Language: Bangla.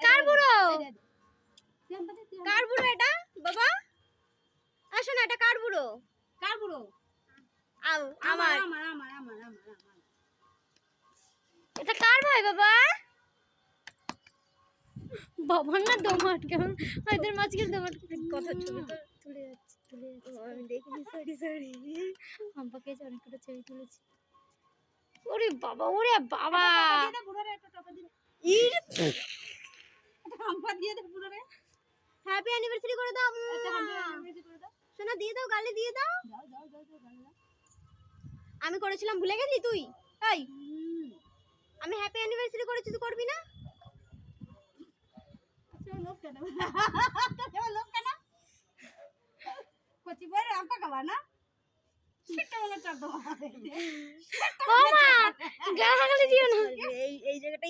কার বুড়ো? কার বুড়ো এটা বাবা? আসো না, এটা কার বুড়ো? কার বুড়ো? আমার। আমার। এটা কার ভাই বাবা? বাবার না দম আটকে, এদের মাঝখানে দম আটকে কথা ছবি তো তুলে যাচ্ছে। আমি দেখিনি, সরি। আম্পাকে অনেকটা ছবি তুলেছি। ওরে বাবা, ওরে বাবা। হ্যাপি অ্যানিভার্সারি করে দাও। সোনা দিয়ে দাও, গালে দিয়ে দাও। আমি করেছিলাম, ভুলে গেলি তুই? তাই আমি হ্যাপি অ্যানিভার্সারি করেছি, তুই করবি না? কচি বড় আমটা খাবা না? সেটা মনে চাপ দাও। ও মা, গালে দিও না। এই জায়গাটা